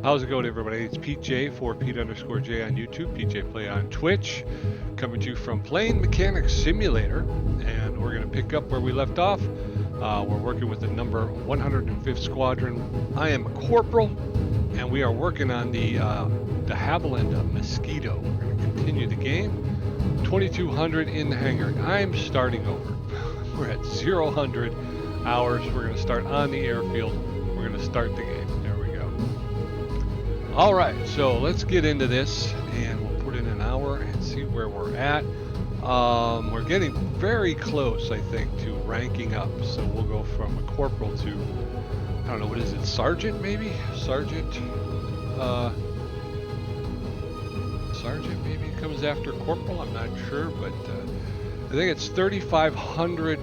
How's it going, everybody? It's Pete J for Pete_J on YouTube, PJ Play on Twitch, coming to you from Plane Mechanics Simulator, and we're going to pick up where we left off. We're working with the number 105th Squadron. I am a corporal, and we are working on the de Havilland Mosquito. We're going to continue the game. 2200 in the hangar. I'm starting over. We're at 0-100 hours. We're going to start on the airfield. We're going to start the game. There we go. All right, so let's get into this, and we'll put in an hour and see where we're at. We're getting very close, I think, to ranking up. So we'll go from a corporal to, I don't know, what is it, sergeant maybe? Sergeant maybe comes after corporal. I'm not sure, but I think it's 3,500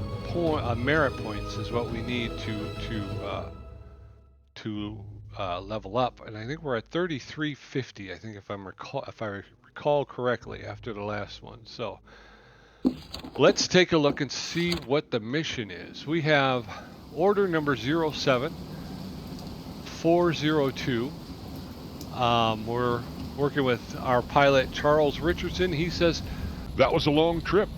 merit points is what we need to level up, and I think we're at 3,350. I think if I recall correctly after the last one. So let's take a look and see what the mission is. We have order number 07402. We're working with our pilot Charles Richardson. He says, "That was a long trip.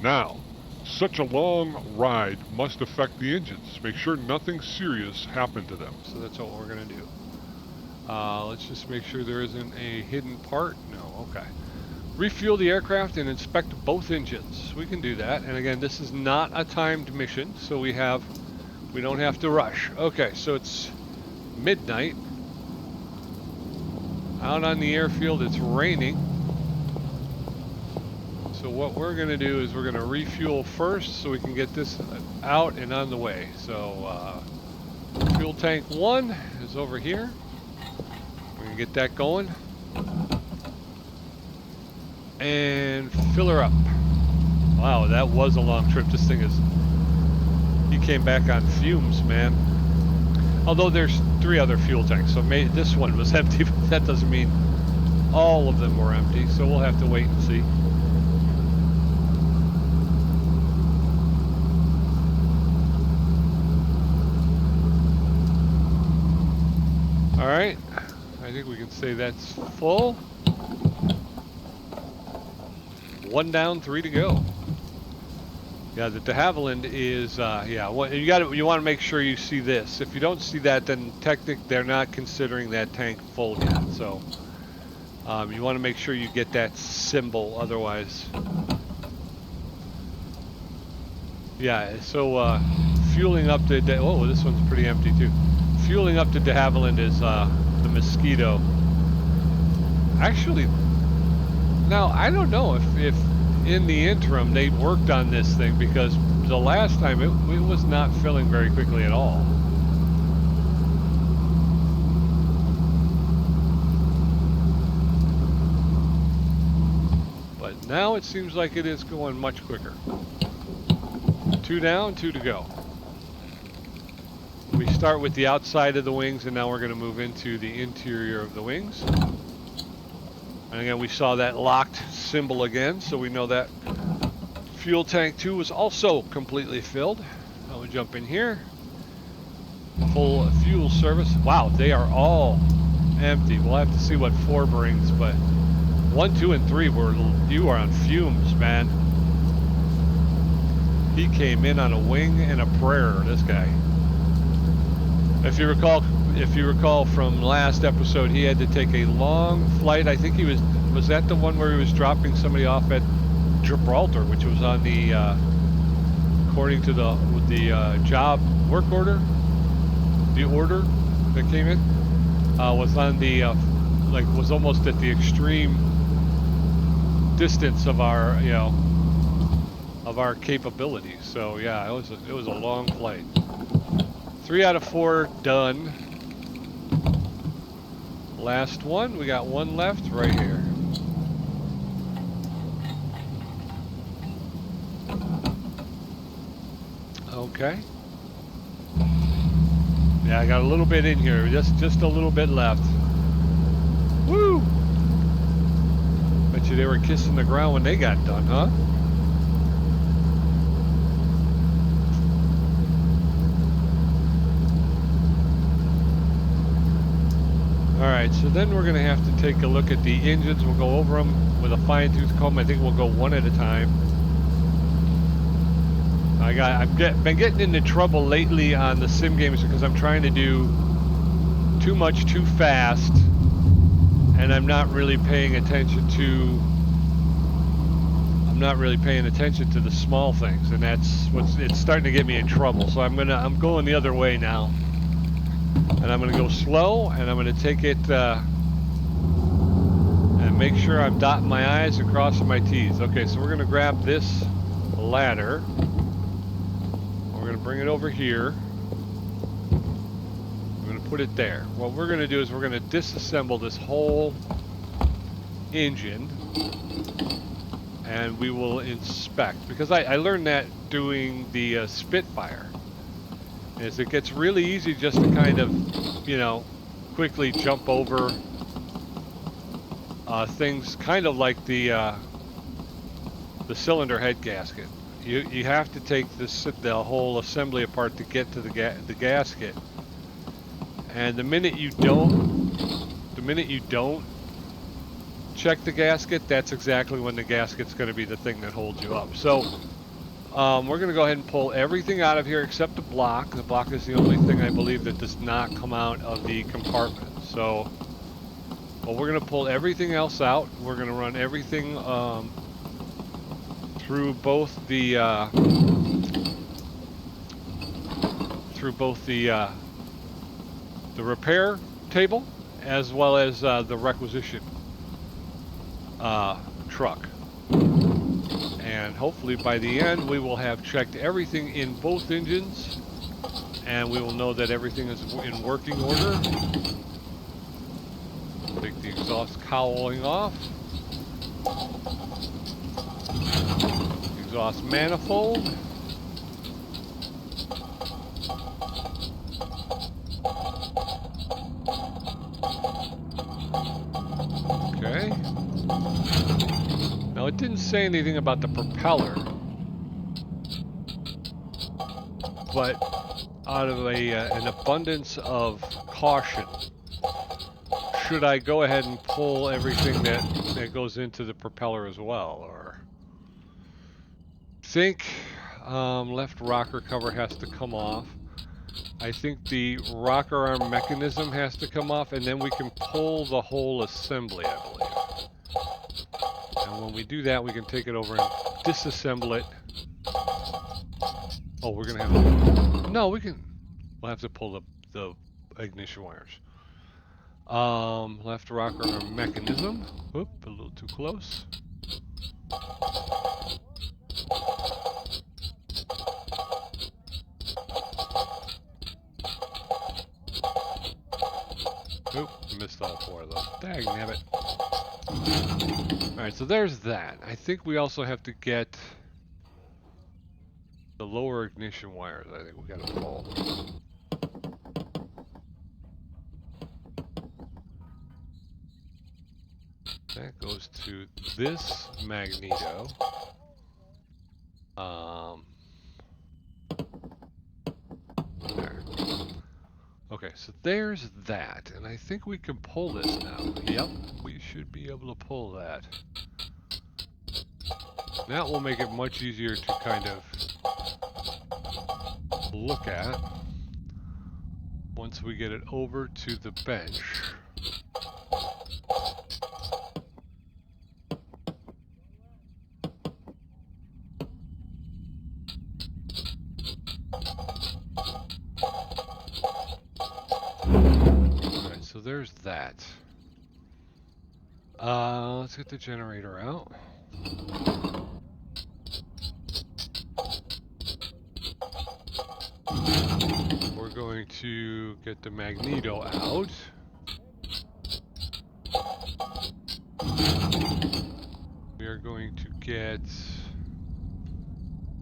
Now, such a long ride must affect the engines. Make sure nothing serious happened to them." so that's what we're going to do. Let's just make sure there isn't a hidden part. No, okay. Refuel the aircraft and inspect both engines. We can do that. And again, this is not a timed mission, so we don't have to rush. Okay, so it's midnight. Out on the airfield, it's raining. So what we're going to do is we're going to refuel first so we can get this out and on the way. So fuel tank 1 is over here. We're going to get that going. And fill her up. Wow, that was a long trip. This thing is... He came back on fumes, man. Although there's 3 other fuel tanks, so this one was empty, but that doesn't mean all of them were empty, so we'll have to wait and see. All right, I think we can say that's full. 1 down, 3 to go. Yeah, the de Havilland is, yeah, you want to make sure you see this. If you don't see that, then technically they're not considering that tank full yet. So you want to make sure you get that symbol, otherwise. Yeah, so fueling up to, oh, this one's pretty empty too. Fueling up to de Havilland is the Mosquito. Actually, now I don't know if in the interim they worked on this thing, because the last time it was not filling very quickly at all. But now it seems like it is going much quicker. 2 down, 2 to go. We start with the outside of the wings, and now we're going to move into the interior of the wings. And again, we saw that locked symbol again, so we know that fuel tank 2 was also completely filled. Now we jump in here. Full fuel service. Wow, they are all empty. We'll have to see what 4 brings, but 1, 2, and 3 you are on fumes, man. He came in on a wing and a prayer, this guy. If you recall from last episode, he had to take a long flight. I think he was that the one where he was dropping somebody off at Gibraltar, which was on the according to the job work order, the order that came in was on the was almost at the extreme distance of our of our capabilities. So yeah, it was a long flight. 3 out of 4 done. Last one, we got 1 left right here. Okay. Yeah, I got a little bit in here, just a little bit left. Woo! Bet you they were kissing the ground when they got done, huh? Alright, so then we're going to have to take a look at the engines. We'll go over them with a fine-tooth comb. I think we'll go one at a time. I've been getting into trouble lately on the sim games because I'm trying to do too much too fast, and I'm not really paying attention to the small things, and that's it's starting to get me in trouble. So I'm going the other way now. And I'm going to go slow, and I'm going to take it and make sure I'm dotting my I's and crossing my T's. Okay, so we're going to grab this ladder. We're going to bring it over here. We're going to put it there. What we're going to do is we're going to disassemble this whole engine, and we will inspect. Because I learned that doing the Spitfire. Is it gets really easy just to kind of, you know, quickly jump over things kind of like the cylinder head gasket. You have to take the whole assembly apart to get to the gasket, and the minute you don't check the gasket, that's exactly when the gasket's going to be the thing that holds you up. So we're going to go ahead and pull everything out of here except the block. The block is the only thing I believe that does not come out of the compartment. So, well, we're going to pull everything else out. We're going to run everything through both the repair table as well as the requisition truck. And hopefully by the end we will have checked everything in both engines, and we will know that everything is in working order. Take the exhaust cowling off. Exhaust manifold. Okay. Now it didn't say anything about the propeller, but out of an abundance of caution, should I go ahead and pull everything that goes into the propeller as well, or think left rocker cover has to come off. I think the rocker arm mechanism has to come off, and then we can pull the whole assembly, I believe. And when we do that, we can take it over and disassemble it. Oh, we're gonna have to... No, we'll have to pull the ignition wires. Left rocker arm mechanism. Whoop, a little too close. Oop, missed all four of those. Dang nabbit. Alright, so there's that. I think we also have to get the lower ignition wires. I think we gotta pull. That goes to this magneto. There. Okay, so there's that, and I think we can pull this now. Yep, we should be able to pull that. That will make it much easier to kind of look at once we get it over to the bench. Alright, so there's that. Let's get the generator out. We're going to get the magneto out. We are going to get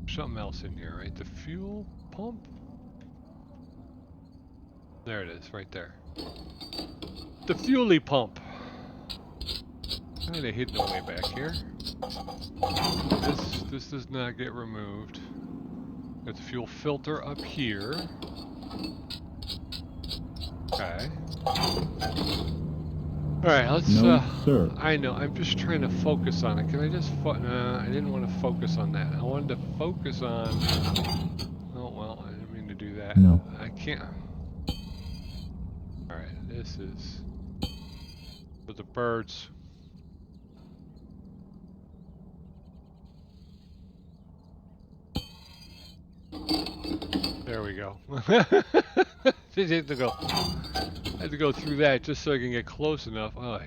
something else in here, right? The fuel pump? There it is, right there. The fuelie pump. Kind of hidden away back here. This does not get removed. Got the fuel filter up here. Okay. All right, let's. No, sir. I know. I'm just trying to focus on it. Can I just? Nah, I didn't want to focus on that. I wanted to focus on. Oh well, I didn't mean to do that. No. I can't. All right, this is for the birds. There we go. Just had to go. Had to go through that just so I can get close enough. Oh.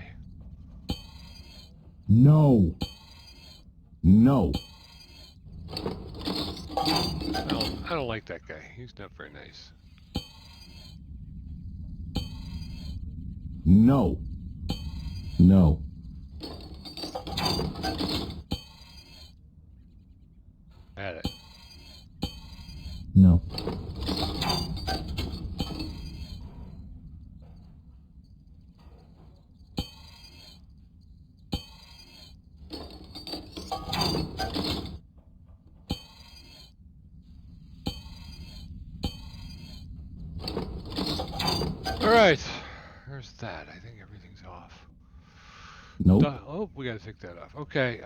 No. No. I don't like that guy. He's not very nice. No. No. Had it. No. All right. There's that. I think everything's off. Nope. Oh, we gotta take that off. Okay.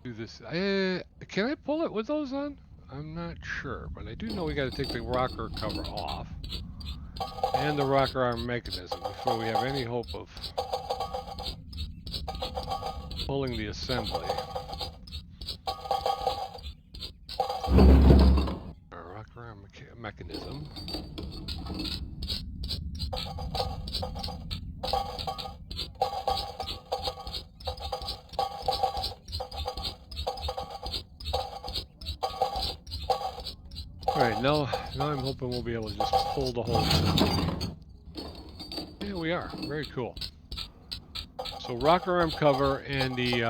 Do this. Can I pull it with those on? I'm not sure, but I do know we gotta take the rocker cover off and the rocker arm mechanism before we have any hope of pulling the assembly. Our rocker arm mechanism. Alright, now I'm hoping we'll be able to just pull the whole assembly. Yeah, we are. Very cool. So rocker arm cover and the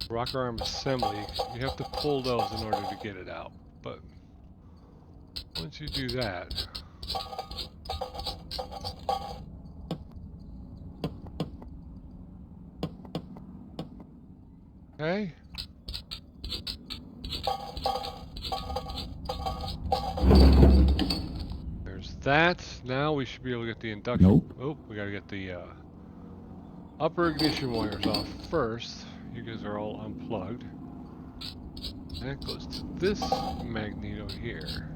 rocker arm assembly, you have to pull those in order to get it out. But once you do that, okay. There's that. Now we should be able to get the induction. Nope. Oh, we gotta get the upper ignition wires off first. You guys are all unplugged. That goes to this magneto here.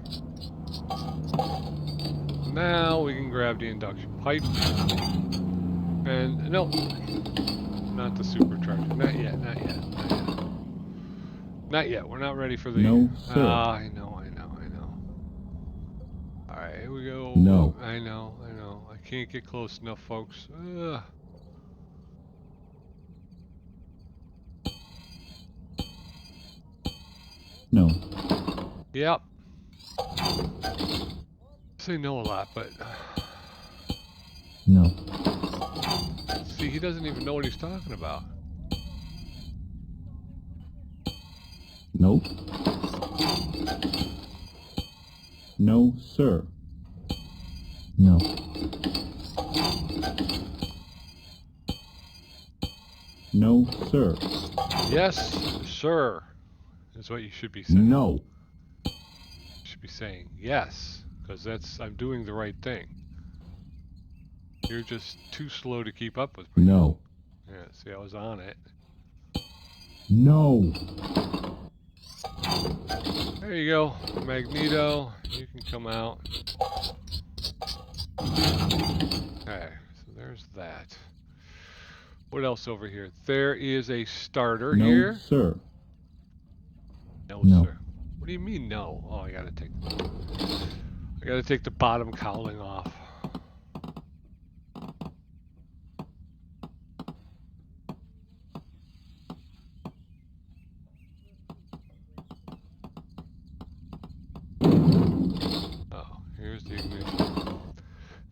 Now we can grab the induction pipe. And no, not the supercharger. Not yet. Not yet. Not yet. Not yet. We're not ready for the. No, sir. I know. All right, here we go. No. I know. I can't get close enough, folks. Ugh. No. Yep. Say no a lot, but No. see, he doesn't even know what he's talking about. Nope. No, sir. No. No, sir. Yes, sir, is what you should be saying. No. You should be saying yes, because I'm doing the right thing. You're just too slow to keep up with me. No. Yeah, see, I was on it. No. There you go, Magneto. You can come out. Okay, so there's that. What else over here? There is a starter No, here. sir. No, No. sir. What do you mean no? Oh, I gotta take the bottom cowling off. Oh, here's the ignition.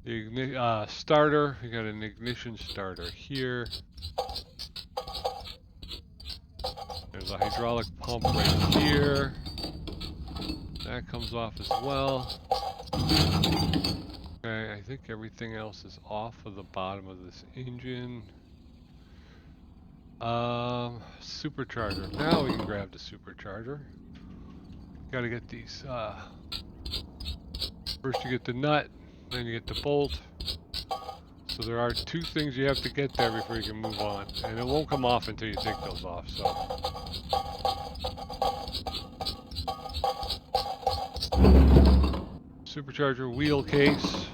The starter. We got an ignition starter here. There's a hydraulic pump right here. That comes off as well. Okay, I think everything else is off of the bottom of this engine. Supercharger. Now we can grab the supercharger. Gotta get these, first you get the nut, then you get the bolt. So there are 2 things you have to get there before you can move on. And it won't come off until you take those off, so. Supercharger wheel case.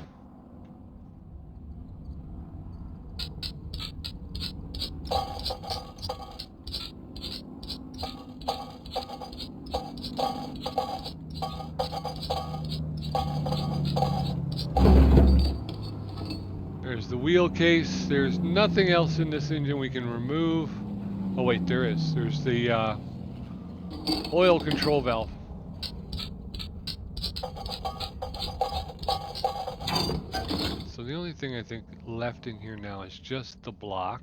There's the wheel case. There's nothing else in this engine we can remove. Oh wait, there is. There's the oil control valve. So the only thing I think left in here now is just the block.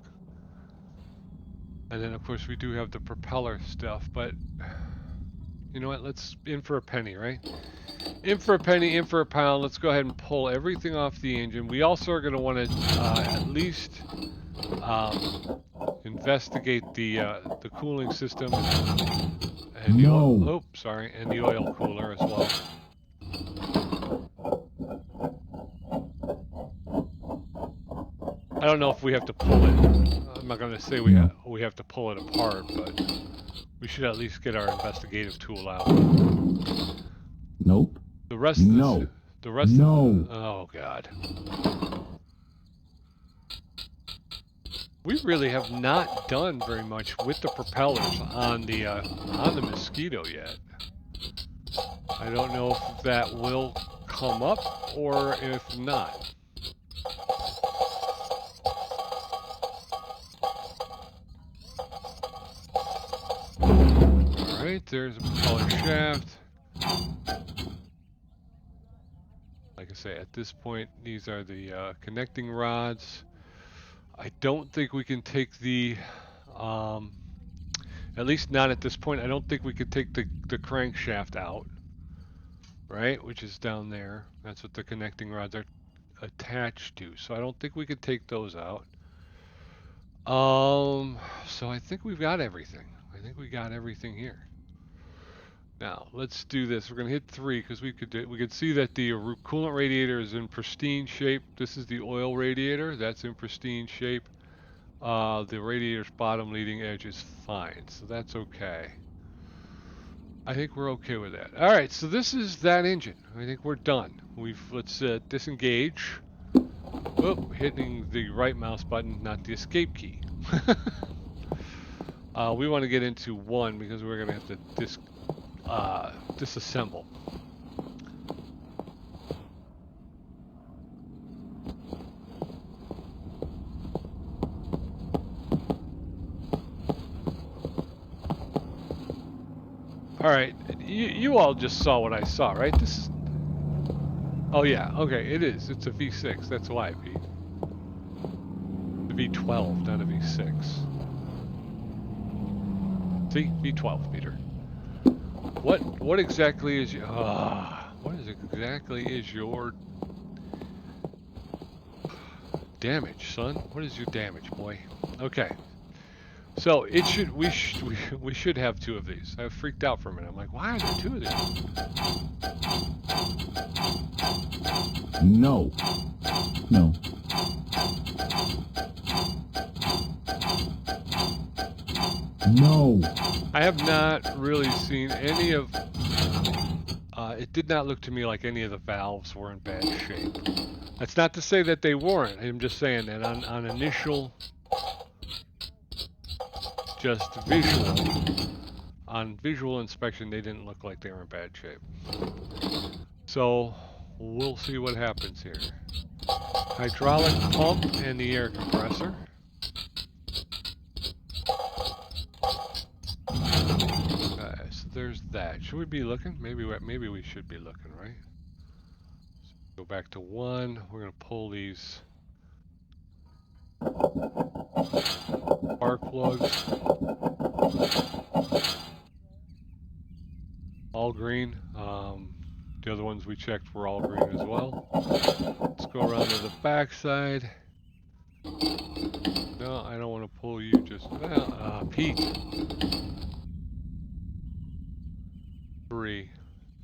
And then of course we do have the propeller stuff, but you know what, let's in for a penny, right? In for a penny, in for a pound. Let's go ahead and pull everything off the engine. We also are going to want to at least investigate the cooling system and the oil, and the oil cooler as well. I don't know if we have to pull it. I'm not going to say we have to pull it apart, but we should at least get our investigative tool out. Nope. The rest of this, the rest No. Oh god. We really have not done very much with the propellers on the Mosquito yet. I don't know if that will come up or if not. Alright, there's a propeller shaft. Like I say, at this point, these are the connecting rods. I don't think we can take the, at least not at this point, I don't think we could take the crankshaft out, right? Which is down there. That's what the connecting rods are attached to. So I don't think we could take those out. So I think we've got everything. I think we got everything here. Now let's do this. We're gonna hit 3 because we could see that the coolant radiator is in pristine shape. This is the oil radiator. That's in pristine shape. The radiator's bottom leading edge is fine, so that's okay. I think we're okay with that. All right, so this is that engine. I think we're done. Let's disengage. Oh, hitting the right mouse button, not the escape key. We want to get into 1 because we're gonna have to disassemble. All right, you all just saw what I saw, right? This is. Oh yeah, okay, it is. It's a V6. That's why, Pete. The V12, not a V6. See, V12, Peter. What exactly is your damage, son? What is your damage, boy? Okay. So it should we should have 2 of these. I freaked out for a minute. I'm like, why are there 2 of these? No. No. No. I have not really seen any of. It did not look to me like any of the valves were in bad shape. That's not to say that they weren't. I'm just saying that on initial, just visual inspection, they didn't look like they were in bad shape. So we'll see what happens here. Hydraulic pump and the air compressor. There's that. Should we be looking? Maybe we should be looking, right? Go back to 1. We're gonna pull these spark plugs. All green. The other ones we checked were all green as well. Let's go around to the back side. No, I don't want to pull you. Just Pete. 3.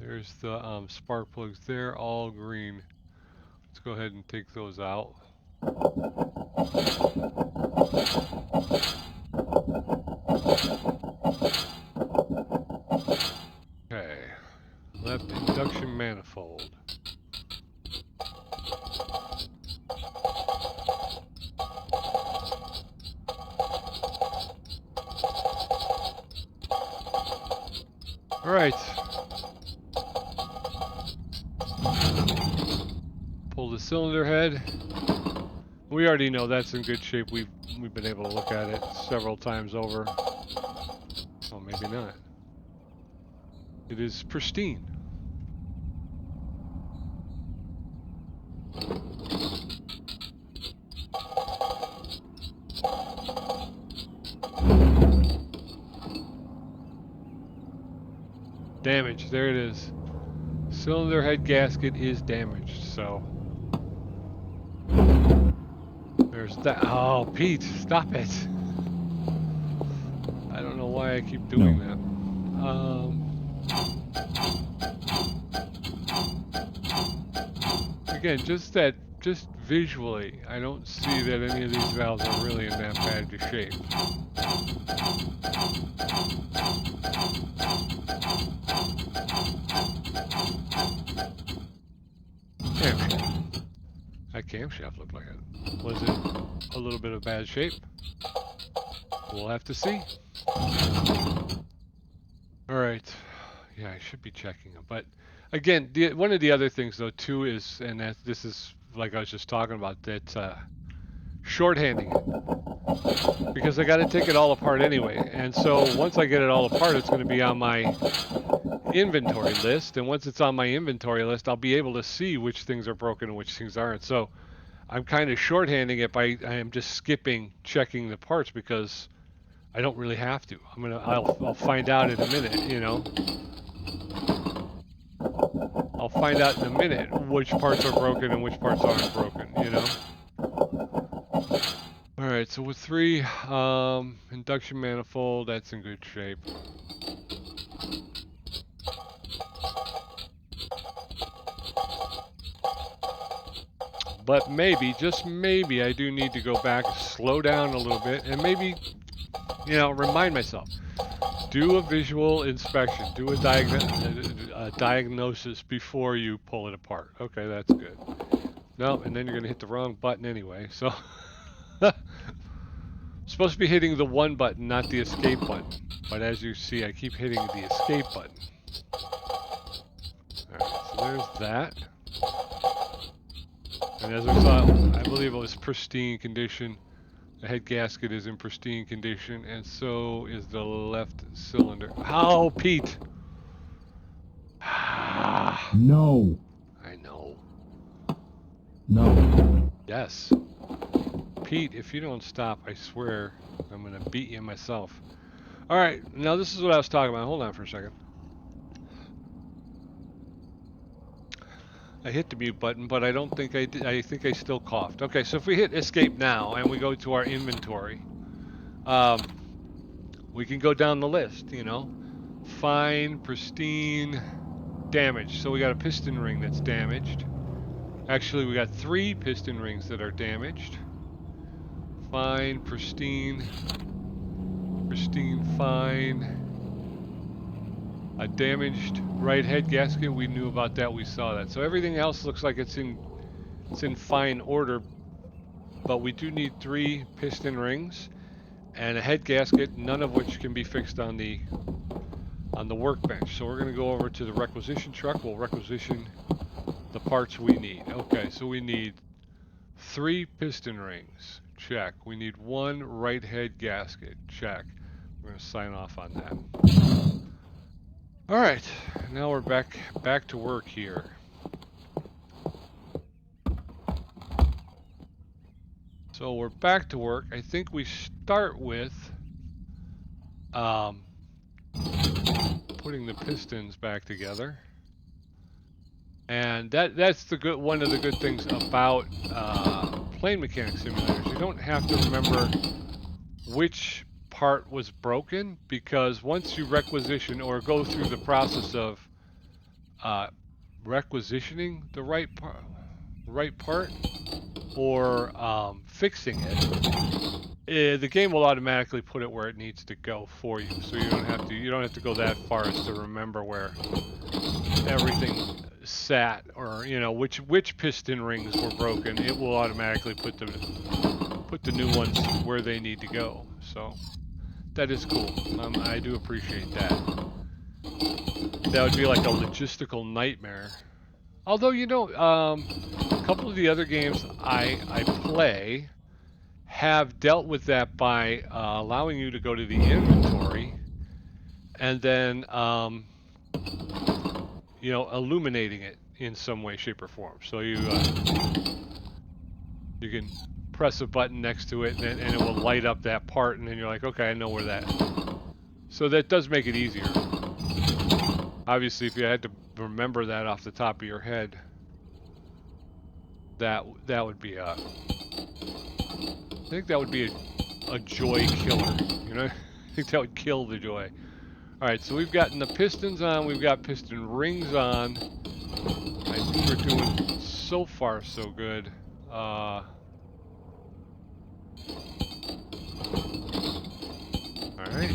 There's the spark plugs there, all green. Let's go ahead and take those out. Okay, left induction manifold. All right. Pull the cylinder head. We already know that's in good shape. We've been able to look at it several times over. Oh, maybe not. It is pristine. Damaged. There it is. Cylinder head gasket is damaged, so there's that. Oh, Pete, stop it. I don't know why I keep doing that. Again, just visually, I don't see that any of these valves are really in that bad of shape. Camshaft. That camshaft looked like it. Was it a little bit of bad shape? We'll have to see. Alright. Yeah, I should be checking them. But again, one of the other things though too is, and this is like I was just talking about, that shorthanding it. Because I got to take it all apart anyway. And so once I get it all apart, it's going to be on my inventory list, and once it's on my inventory list, I'll be able to see which things are broken and which things aren't. So I'm kind of shorthanding it by I am just skipping checking the parts because I don't really have to. I'll find out in a minute, you know. I'll find out in a minute which parts are broken and which parts aren't broken, you know. All right, so with 3 induction manifold, that's in good shape. But maybe, just maybe, I do need to go back, slow down a little bit, and maybe, you know, remind myself. Do a visual inspection. Do a diagnosis before you pull it apart. Okay, that's good. No, and then you're going to hit the wrong button anyway. So, supposed to be hitting the 1 button, not the escape button. But as you see, I keep hitting the escape button. All right, so there's that. And as I saw, I believe it was pristine condition. The head gasket is in pristine condition, and so is the left cylinder. How, Pete? No. I know. No. Yes. Pete, if you don't stop, I swear I'm going to beat you myself. All right, now this is what I was talking about. Hold on for a second. I hit the mute button, but I don't think I did. I think I still coughed. Okay, so if we hit escape now and we go to our inventory, we can go down the list, you know. Fine, pristine, damaged. So we got a piston ring that's damaged. Actually, we got 3 piston rings that are damaged. Fine, pristine, fine. A damaged right head gasket, we knew about that, we saw that. So everything else looks like it's in fine order, but we do need 3 piston rings and a head gasket, none of which can be fixed on the workbench. So we're going to go over to the requisition truck. We'll requisition the parts we need. Okay, so we need 3 piston rings. Check. We need 1 right head gasket. Check. We're going to sign off on that. All right, now we're back to work here. So we're back to work. I think we start with putting the pistons back together, and that's one of the good things about plane mechanics simulators. You don't have to remember which part was broken, because once you requisition or go through the process of requisitioning the right part, right part or fixing it, the game will automatically put it where it needs to go for you. So you don't have to go that far as to remember where everything sat, or which piston rings were broken. It will automatically put the new ones where they need to go. So that is cool. I do appreciate that. That would be like a logistical nightmare. Although, a couple of the other games I play have dealt with that by allowing you to go to the inventory and then, illuminating it in some way, shape, or form. So you can press a button next to it, and it will light up that part, and then you're like, okay, I know where that. So that does make it easier. Obviously, if you had to remember that off the top of your head, that would be I think that would be a joy killer. I think that would kill the joy. All right, so we've gotten the pistons on, we've got piston rings on. I think we're doing so far so good. All right.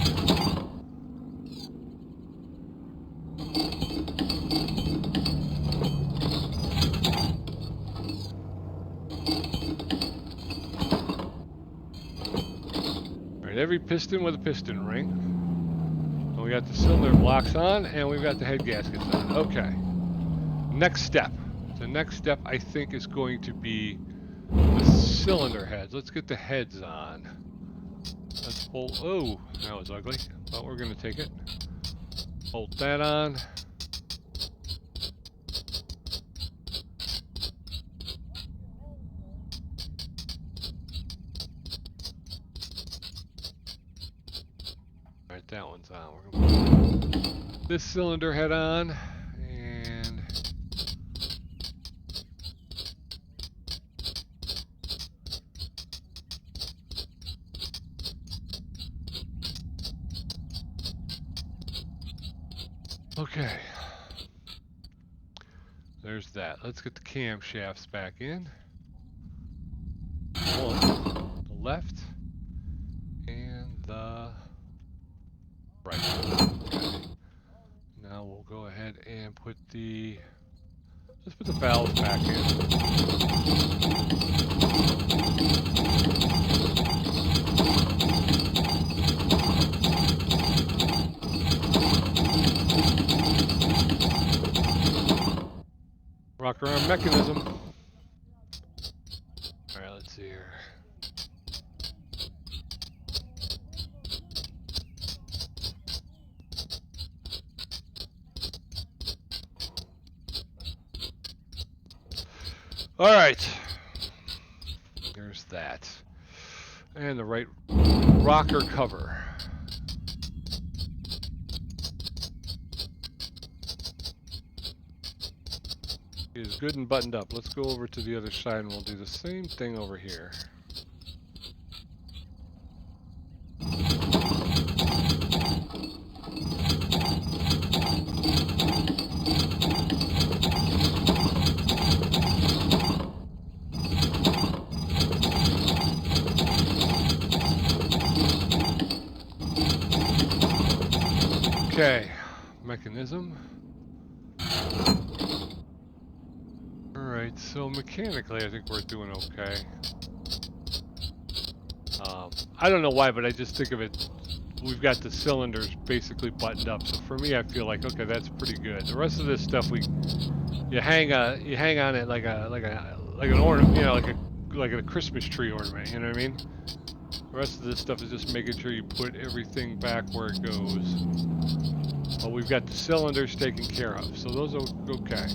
Every piston with a piston ring. And we got the cylinder blocks on, and we've got the head gaskets on. Okay. Next step. The next step, I think, is going to be the cylinder heads. Let's get the heads on. Let's pull. Oh, that was ugly. But we're going to take it. Bolt that on. Alright, that one's on. We're going to put this cylinder head on, and okay. There's that. Let's get the camshafts back in. One, the left, and the right. Okay. Now we'll go ahead and put let's put the valves back in. Rock around mechanism. All right, let's see here. All right, there's that. And the right rocker cover. Is good and buttoned up. Let's go over to the other side and we'll do the same thing over here. Okay, mechanism. Alright, so mechanically I think we're doing okay. I don't know why, but I just think of it, we've got the cylinders basically buttoned up, so for me I feel like, okay, that's pretty good. The rest of this stuff, you hang on it like an ornament, like a Christmas tree ornament, you know what I mean? The rest of this stuff is just making sure you put everything back where it goes. But we've got the cylinders taken care of, so those are okay.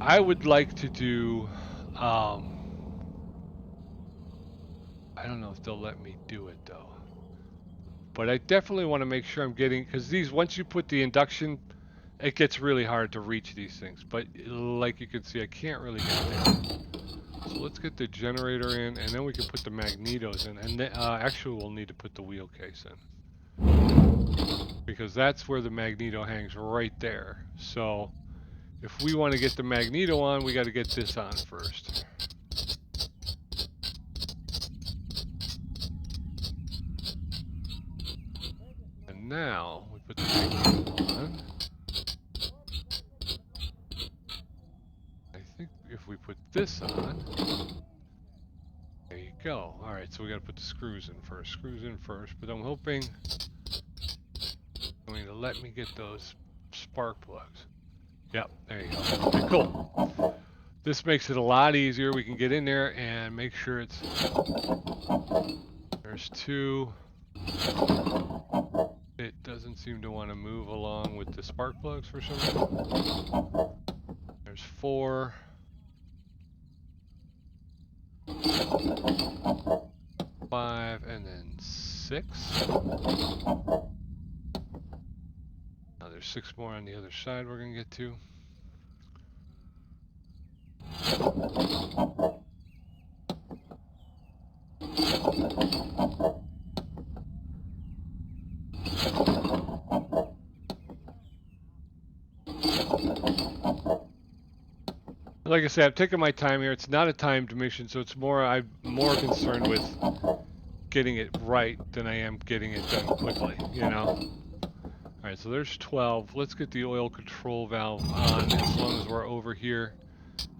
I would like to do, I don't know if they'll let me do it though. But I definitely want to make sure I'm getting, because these, once you put the induction, it gets really hard to reach these things. But like you can see, I can't really get there. So let's get the generator in, and then we can put the magnetos in. And then, actually, we'll need to put the wheel case in, because that's where the magneto hangs, right there. So if we want to get the magneto on, we got to get this on first. And now we put the magneto on. I think if we put this on, there you go. All right, so we got to put the screws in first. Screws in first, but I'm hoping it's going to let me get those spark plugs. Yep, there you go. Okay, cool. This makes it a lot easier. We can get in there and make sure it's... There's 2. It doesn't seem to want to move along with the spark plugs for some reason. There's 4. 5, and then 6. Now there's 6 more on the other side we're going to get to. Like I said, I'm taking my time here. It's not a timed mission, so it's more, I'm more concerned with getting it right than I am getting it done quickly, you know? Alright, so there's 12. Let's get the oil control valve on as long as we're over here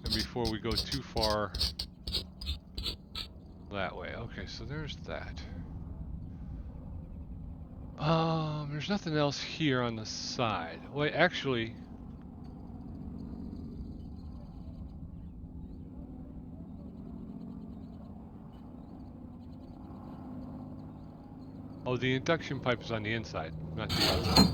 and before we go too far that way. Okay, so there's that. There's nothing else here on the side. Wait, actually... Oh, the induction pipe is on the inside, not the outside.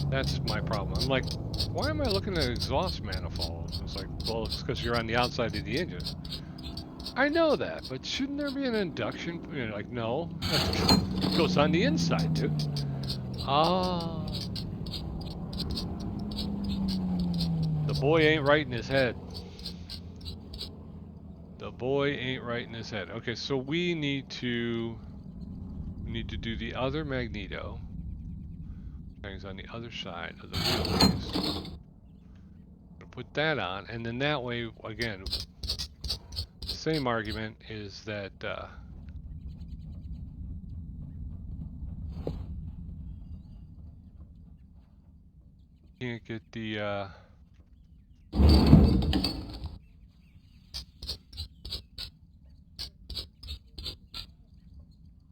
That's my problem. I'm like, why am I looking at exhaust manifold? It's like, well, it's because you're on the outside of the engine. I know that, but shouldn't there be an induction? You know, like, no, it goes on the inside, dude. Ah. The boy ain't right in his head. The boy ain't right in his head. Okay, so we need to do the other magneto. Things on the other side of the wheelbase. Put that on, and then that way, again, same argument is that can't get the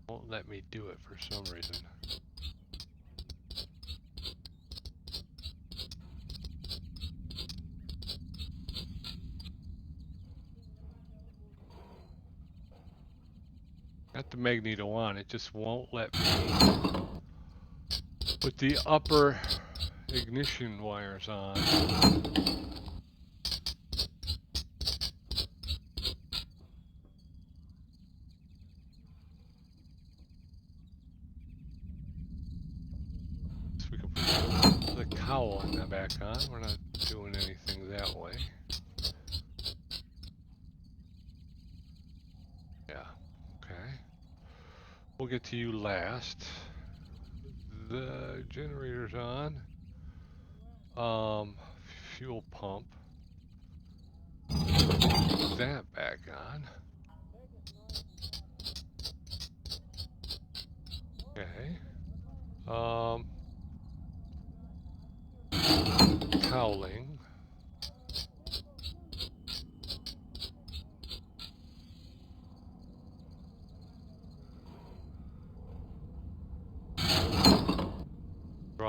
won't let me do it for some reason. Got the magneto on, it just won't let me put the upper ignition wires on. So we can put the cowl back on. We're not doing anything that way. Yeah, okay. We'll get to you last. The generator's on. Fuel pump. Put that back on. Okay. Cowling.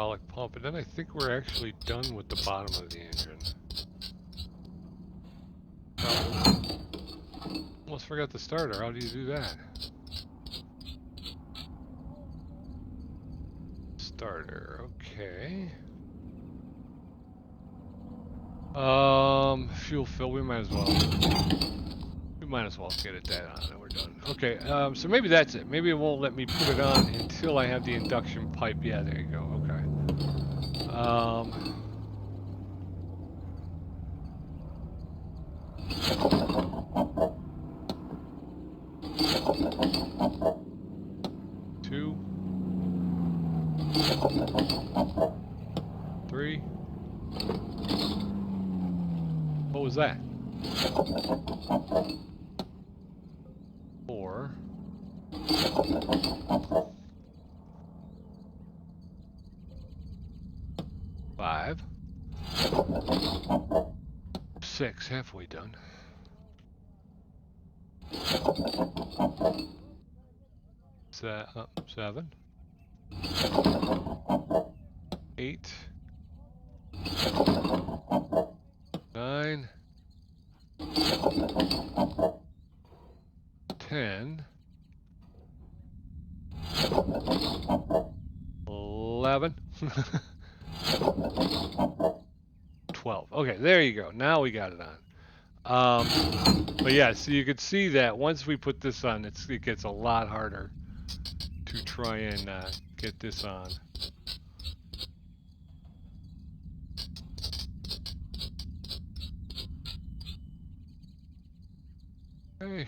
Hydraulic pump, and then I think we're actually done with the bottom of the engine. Oh. Almost forgot the starter. How do you do that? Starter, okay. Fuel fill, we might as well get it that on and we're done. Okay, so maybe that's it. Maybe it won't let me put it on until I have the induction pipe. Yeah, there you go, okay. Two. 3. What was that? 4. 5. 6. Halfway done. 7. 8. 9. 10. 11. 12. Okay, there you go. Now we got it on. But yeah, so you could see that once we put this on, it gets a lot harder to try and get this on. Hey.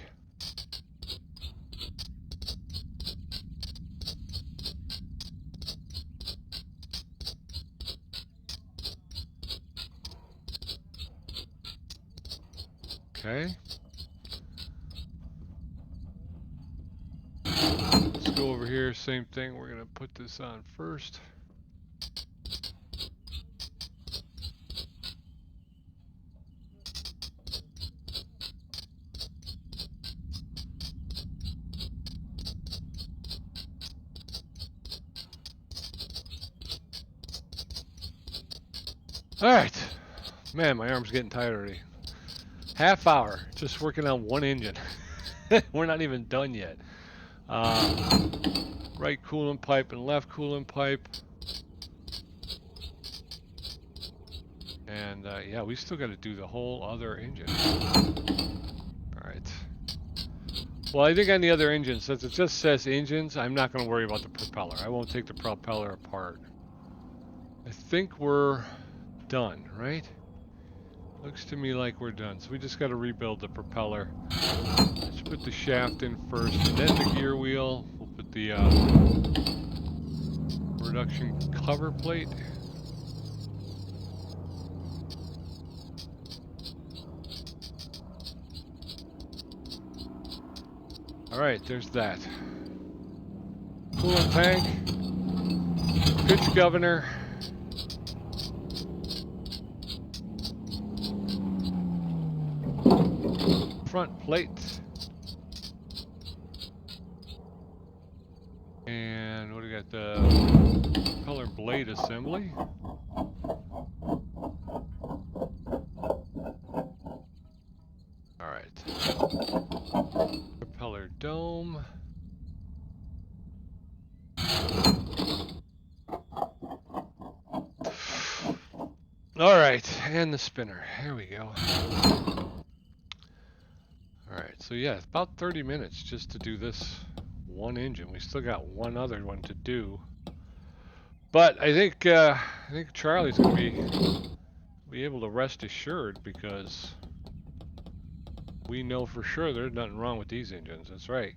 Okay. Let's go over here, same thing. We're gonna put this on first. All right. Man, my arm's getting tired already. Half hour just working on one engine. We're not even done yet. Right coolant pipe and left coolant pipe. And yeah, we still got to do the whole other engine. All right. Well, I think on the other engine, since it just says engines, I'm not going to worry about the propeller. I won't take the propeller apart. I think we're done, right? Looks to me like we're done. So we just got to rebuild the propeller. Let's put the shaft in first, and then the gear wheel. We'll put the reduction cover plate. All right, there's that. Coolant tank, pitch governor. Front plate. And what do we got? The propeller blade assembly. All right. Propeller dome. All right, and the spinner. Here we go. Alright, so yeah, about 30 minutes just to do this one engine. We still got one other one to do. But I think Charlie's gonna be able to rest assured, because we know for sure there's nothing wrong with these engines. That's right.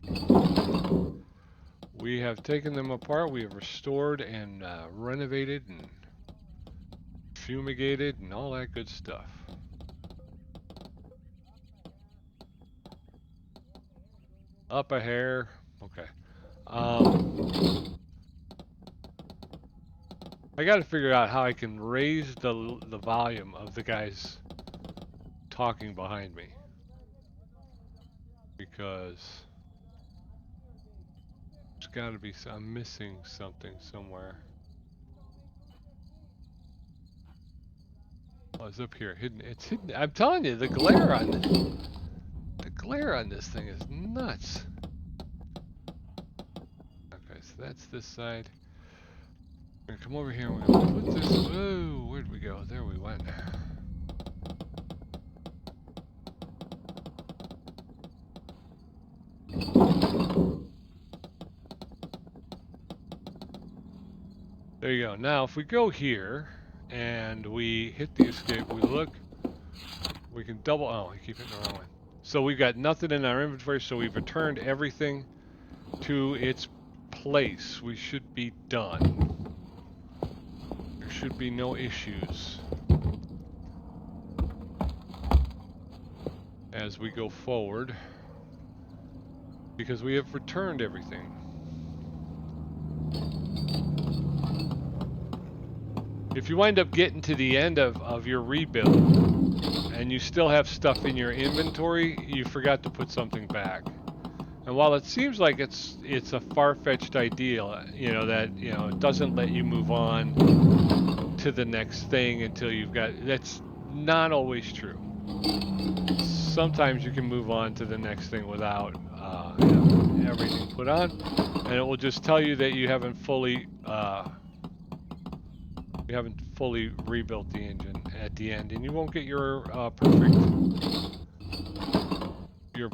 We have taken them apart, we have restored and renovated and fumigated and all that good stuff. Up a hair. Okay. I got to figure out how I can raise the volume of the guys talking behind me, because there's got to be I'm missing something somewhere. Oh, it's up here, hidden. It's hidden. I'm telling you, the glare on this thing is nuts. Okay, so that's this side. We're gonna come over here and we're gonna put this. Whoa, where'd we go? There we went. There you go. Now, if we go here and we hit the escape, we look, we can double. Oh, I keep hitting the wrong one. So we've got nothing in our inventory, so we've returned everything to its place. We should be done. There should be no issues. as we go forward, because we have returned everything. If you wind up getting to the end of your rebuild and you still have stuff in your inventory, you forgot to put something back. And while it seems like it's a far-fetched idea, you know, that, you know, it doesn't let you move on to the next thing until you've got, that's not always true. Sometimes you can move on to the next thing without everything put on, and it will just tell you that you haven't fully rebuilt the engine at the end, and you won't get your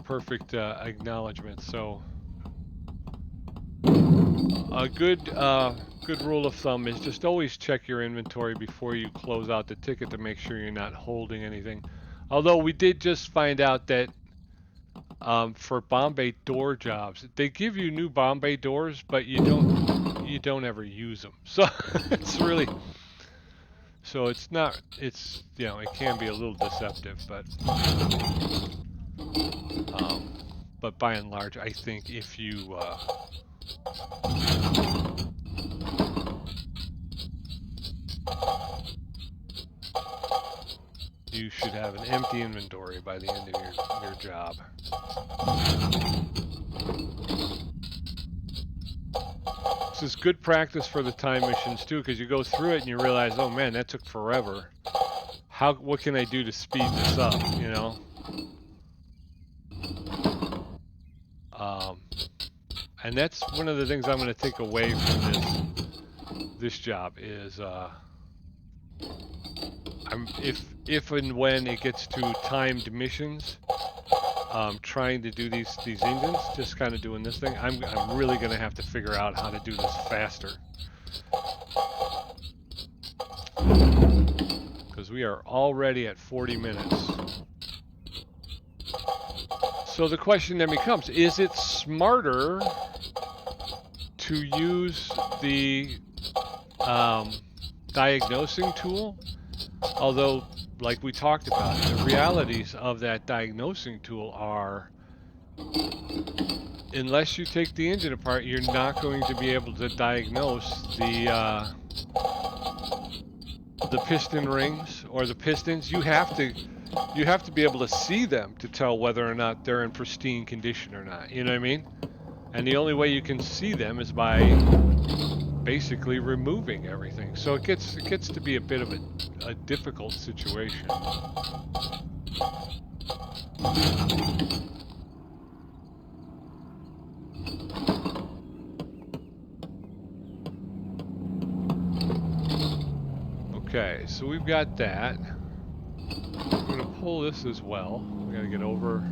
perfect acknowledgement. So a good rule of thumb is just always check your inventory before you close out the ticket to make sure you're not holding anything. Although we did just find out that for bomb bay door jobs, they give you new bomb bay doors, but you don't ever use them. So it's really, so it's not, it's, you know, it can be a little deceptive, but by and large, I think if you you should have an empty inventory by the end of your job. This is good practice for the time missions too, because you go through it and you realize, oh man, that took forever. What can I do to speed this up, you know? And that's one of the things I'm going to take away from this job is if and when it gets to timed missions, trying to do these engines, just kind of doing this thing, I'm really going to have to figure out how to do this faster, because we are already at 40 minutes. So the question then becomes, is it smarter to use the diagnosing tool? Although, like we talked about, the realities of that diagnosing tool are, unless you take the engine apart, you're not going to be able to diagnose the piston rings or the pistons. You have to be able to see them to tell whether or not they're in pristine condition or not. You know what I mean? And the only way you can see them is by basically removing everything. So it gets to be a bit of a difficult situation. Okay, so we've got that. I'm going to pull this as well. We got to get over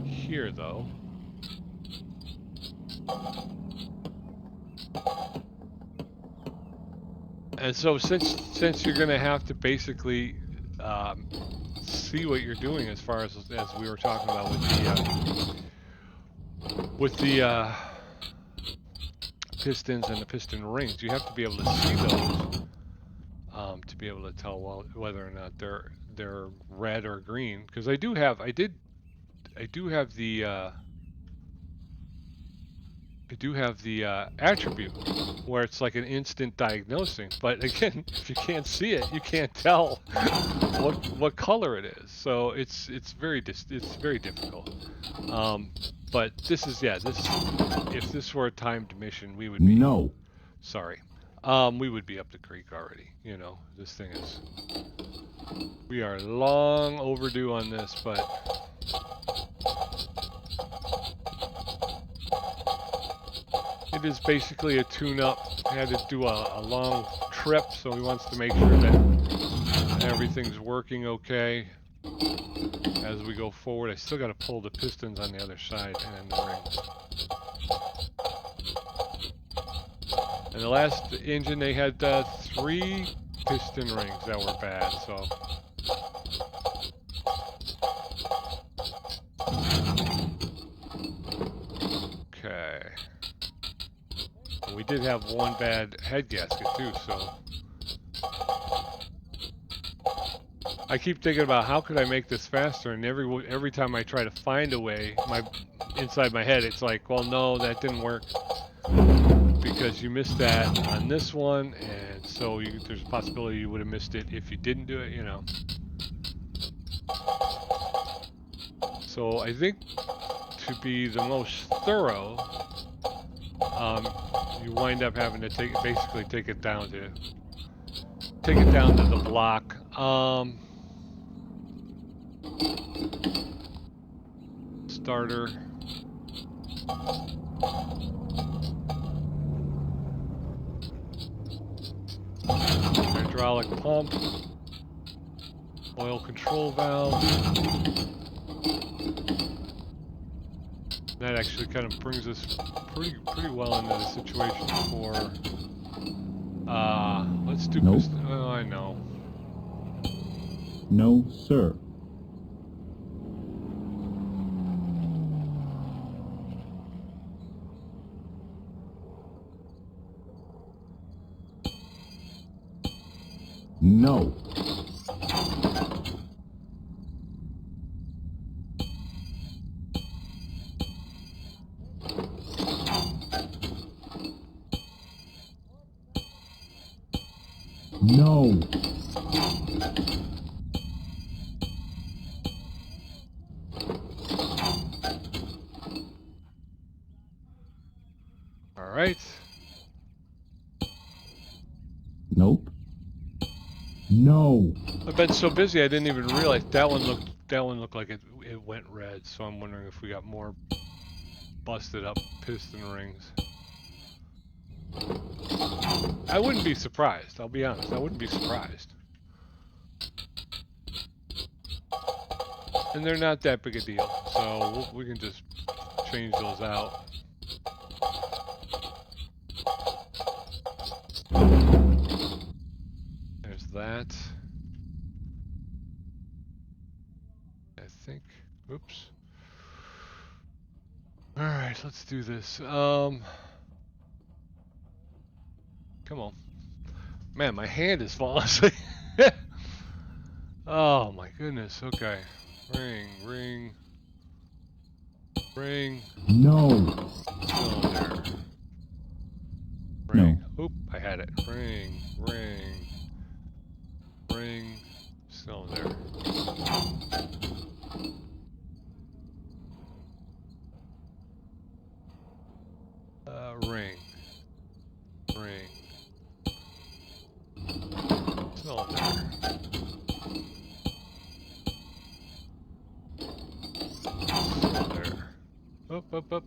here though. And so since you're going to have to basically see what you're doing, as far as we were talking about with the pistons and the piston rings, you have to be able to see those to be able to tell whether or not they're red or green. Because I do have the attribute where it's like an instant diagnosing, but again, if you can't see it, you can't tell what color it is. So it's very difficult. But this is if this were a timed mission, we would be we would be up the creek already. You know, this thing is, we are long overdue on this, but it is basically a tune-up. Had to do a long trip, so he wants to make sure that everything's working okay as we go forward. I still got to pull the pistons on the other side and the rings. And the last engine, they had 3 piston rings that were bad, so. Okay. We did have one bad head gasket too, so. I keep thinking about how could I make this faster, and every time I try to find a way, inside my head it's like, well, no, that didn't work because you missed that on this one, and so there's a possibility you would have missed it if you didn't do it, you know. So I think to be the most thorough, you wind up having to basically take it down to the block. Starter. Hydraulic pump. Oil control valve. That actually kind of brings us pretty well into the situation for let's do Nope. oh, I know. No, sir. No. No. All right. Nope. No. I've been so busy I didn't even realize that one looked like it went red, so I'm wondering if we got more busted up piston rings. I wouldn't be surprised, I'll be honest, I wouldn't be surprised. And they're not that big a deal, so we can just change those out. There's that. I think, oops. All right, let's do this. Come on. Man, my hand is falling asleep. Oh my goodness, okay. Ring, ring, ring. No. Cylinder. Ring. Oop, I had it. Ring, ring, ring, cylinder. Ring, ring, cylinder. Cylinder. Up.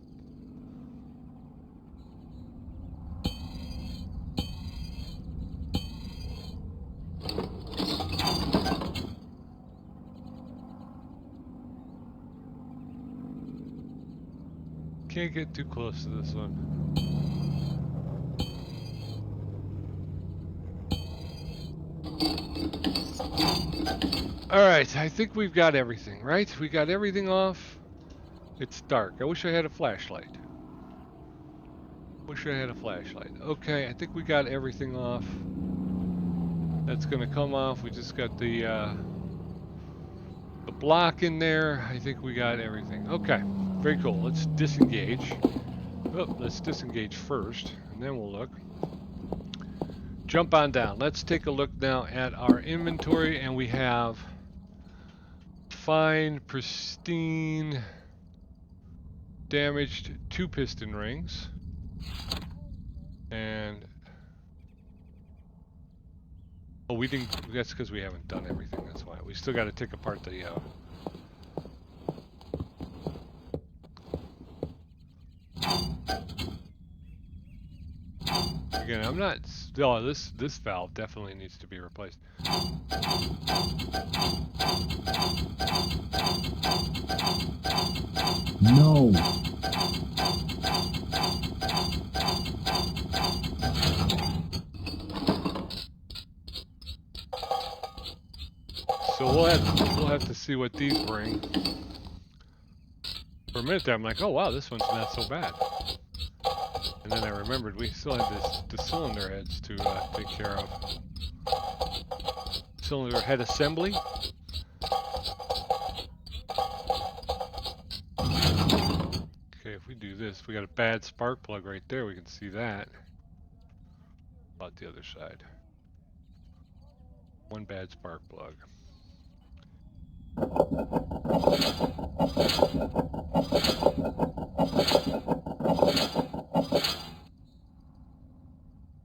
Can't get too close to this one. Alright, I think we've got everything, right? We got everything off. It's dark. I wish I had a flashlight. Okay, I think we got everything off. That's gonna come off. We just got the block in there. I think we got everything. Okay, very cool. Let's disengage. Oh, let's disengage first, and then we'll look. Jump on down. Let's take a look now at our inventory, and we have fine, pristine, damaged 2 piston rings, and oh, we didn't. That's because we haven't done everything. That's why we still got to take apart the. Again, I'm not. Oh, this valve definitely needs to be replaced. No. So we'll have to see what these bring. For a minute there, I'm like, oh wow, this one's not so bad. And then I remembered we still had the cylinder heads to take care of. Cylinder head assembly. do this. We got a bad spark plug right there. We can see that. About the other side. One bad spark plug.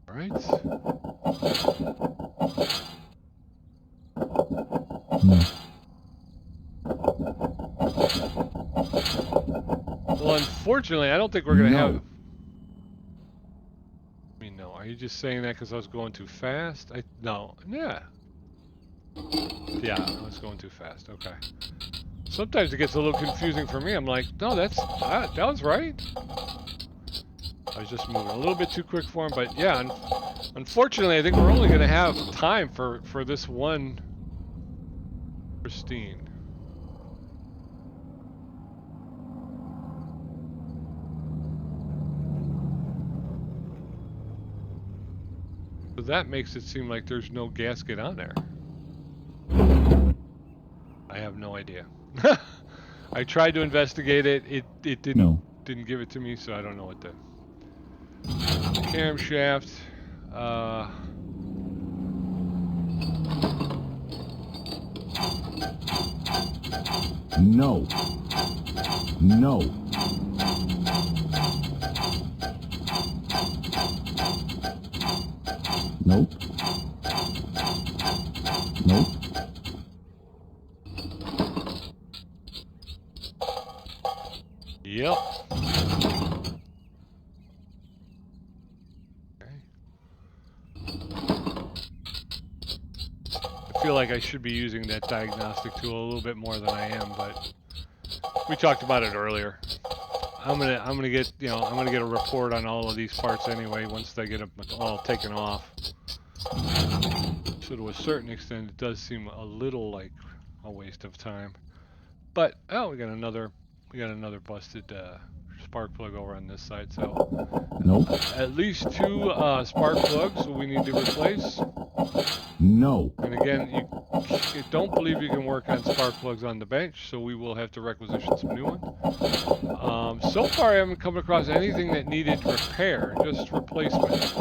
All right. No. Well, unfortunately, I don't think we're going to No. have... I mean, no. Are you just saying that because I was going too fast? No. Yeah. Yeah, I was going too fast. Okay. Sometimes it gets a little confusing for me. I'm like, no, that was right. I was just moving a little bit too quick for him, but yeah, unfortunately, I think we're only going to have time for this one pristine. So that makes it seem like there's no gasket on there. I have no idea. I tried to investigate it. It didn't give it to me, so I don't know what the camshaft. No. No. Nope. Nope. Yep. Okay. I feel like I should be using that diagnostic tool a little bit more than I am, but we talked about it earlier. I'm gonna get a report on all of these parts anyway once they get them all taken off. So to a certain extent, it does seem a little like a waste of time. But oh, we got another busted spark plug over on this side. So Nope. at least 2 spark plugs we need to replace. No. And again, you don't believe you can work on spark plugs on the bench, so we will have to requisition some new ones. So far, I haven't come across anything that needed repair, just replacement.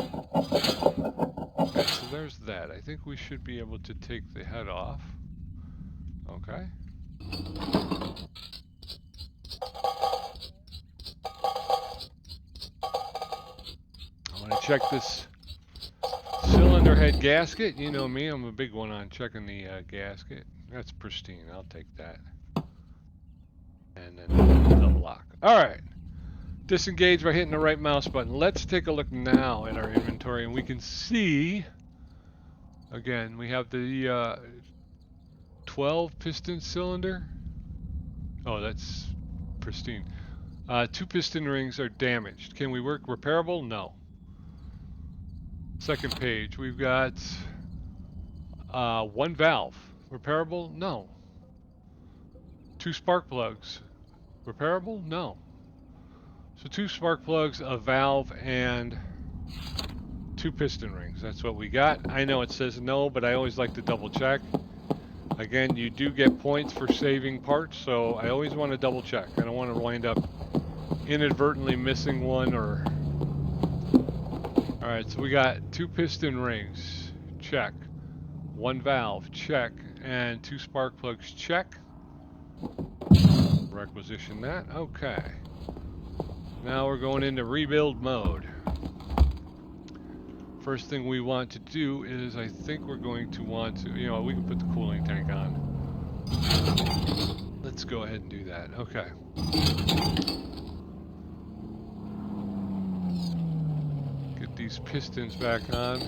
Okay, so there's that. I think we should be able to take the head off. Okay. I'm going to check this cylinder head gasket. You know me, I'm a big one on checking the gasket. That's pristine. I'll take that. And then double lock. All right. Disengage by hitting the right mouse button. Let's take a look now at our inventory, and we can see, again, we have the 12 piston cylinder. Oh, that's pristine. 2 piston rings are damaged. Can we work repairable? No. Second page, we've got 1 valve. Repairable? No. 2 spark plugs. Repairable? No. So 2 spark plugs, a valve, and 2 piston rings. That's what we got. I know it says no, but I always like to double check. Again, you do get points for saving parts, so I always want to double check. I don't want to wind up inadvertently missing one or... Alright, so we got 2 piston rings. Check. 1 valve. Check. And 2 spark plugs. Check. Requisition that. Okay. Now we're going into rebuild mode. First thing we want to do is, I think we're going to want to, we can put the cooling tank on. Let's go ahead and do that. Okay. Get these pistons back on.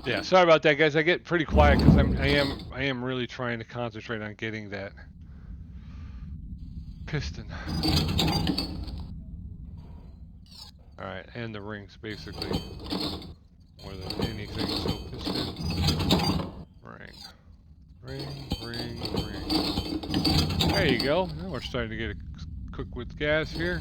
Yeah, sorry about that, guys. I get pretty quiet because I am really trying to concentrate on getting that piston. All right, and the rings basically more than anything. So piston, ring, ring. There you go. Now we're starting to get it cooked with gas here.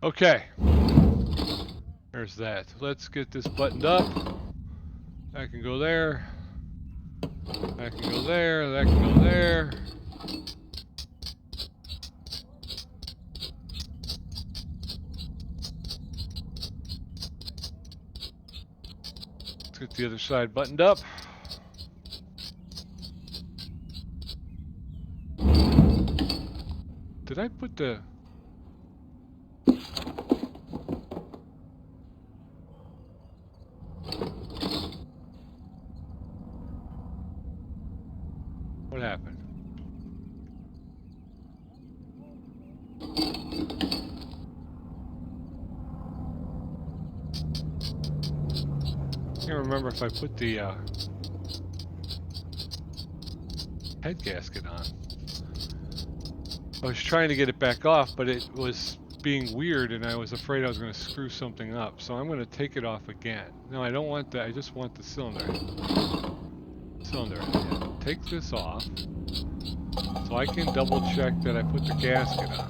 Okay, there's that. Let's get this buttoned up. That can go there. That can go there. That can go there. Let's get the other side buttoned up. Did I put the... What happened? I can't remember if I put the head gasket on. I was trying to get it back off, but it was being weird and I was afraid I was going to screw something up. So I'm going to take it off again. No, I don't want that. I just want the cylinder. Yeah. Take this off so I can double check that I put the gasket on.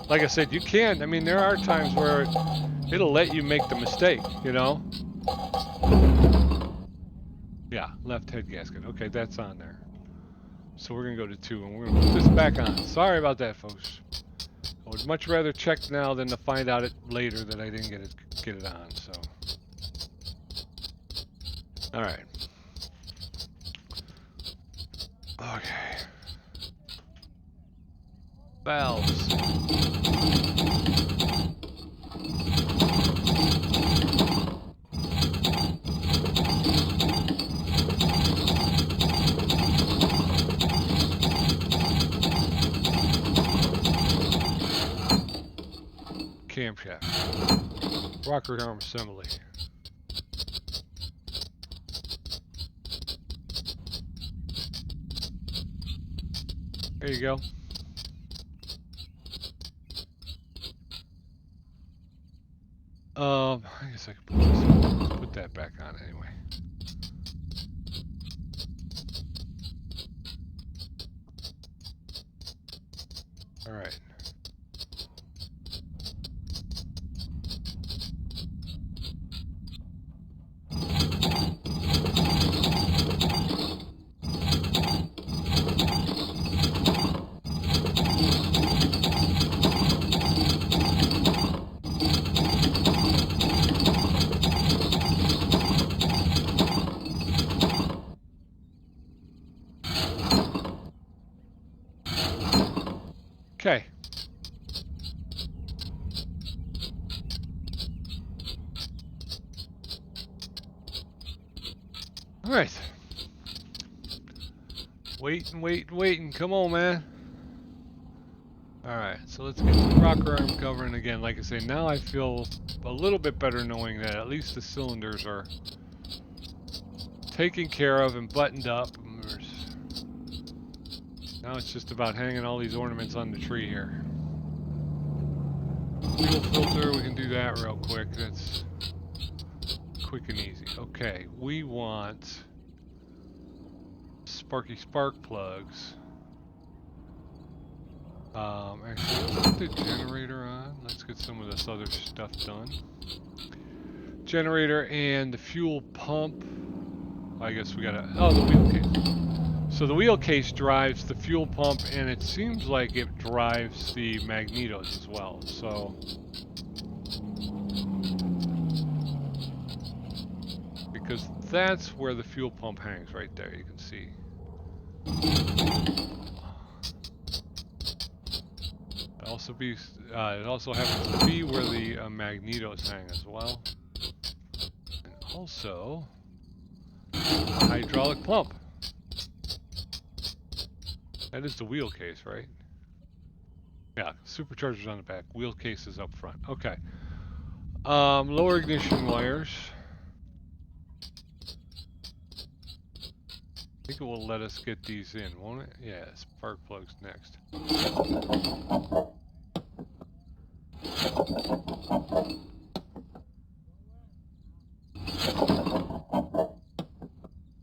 Like I said, you can. I mean, there are times where it'll let you make the mistake, you know? Yeah, left head gasket. Okay, that's on there. So we're going to go to 2 and we're going to put this back on. Sorry about that, folks. I would much rather check now than to find out it later that I didn't get it on, so. All right. Okay. Valves. Camshaft. Rocker arm assembly. There you go. I guess I could put this, put that back on anyway. All right. Okay. All right. Waiting. Come on, man. All right, so let's get the rocker arm covering again. Like I say, now I feel a little bit better knowing that at least the cylinders are taken care of and buttoned up. Now it's just about hanging all these ornaments on the tree here. Fuel filter, we can do that real quick. That's quick and easy. Okay, we want Sparky spark plugs. Actually, let's put the generator on. Let's get some of this other stuff done. Generator and the fuel pump. I guess we gotta, oh, the wheel case. So the wheel case drives the fuel pump, and it seems like it drives the magnetos as well. So because that's where the fuel pump hangs right there, you can see. It also happens to be where the magnetos hang as well, and also a hydraulic pump. That is the wheel case, right? Yeah, supercharger's on the back, wheel case is up front. Okay. Lower ignition wires. I think it will let us get these in, won't it? Yeah, spark plugs next.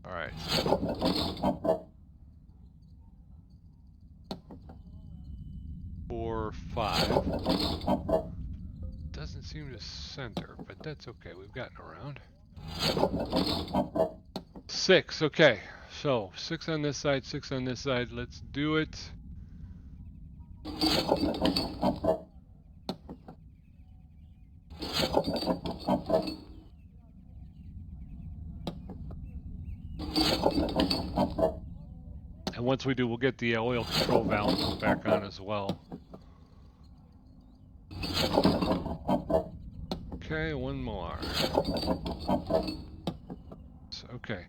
Alright. 4, 5. Doesn't seem to center, but that's okay. We've gotten around. 6, okay. So, 6 on this side, 6 on this side. Let's do it. And once we do, we'll get the oil control valve put back on as well. Okay, one more. Okay.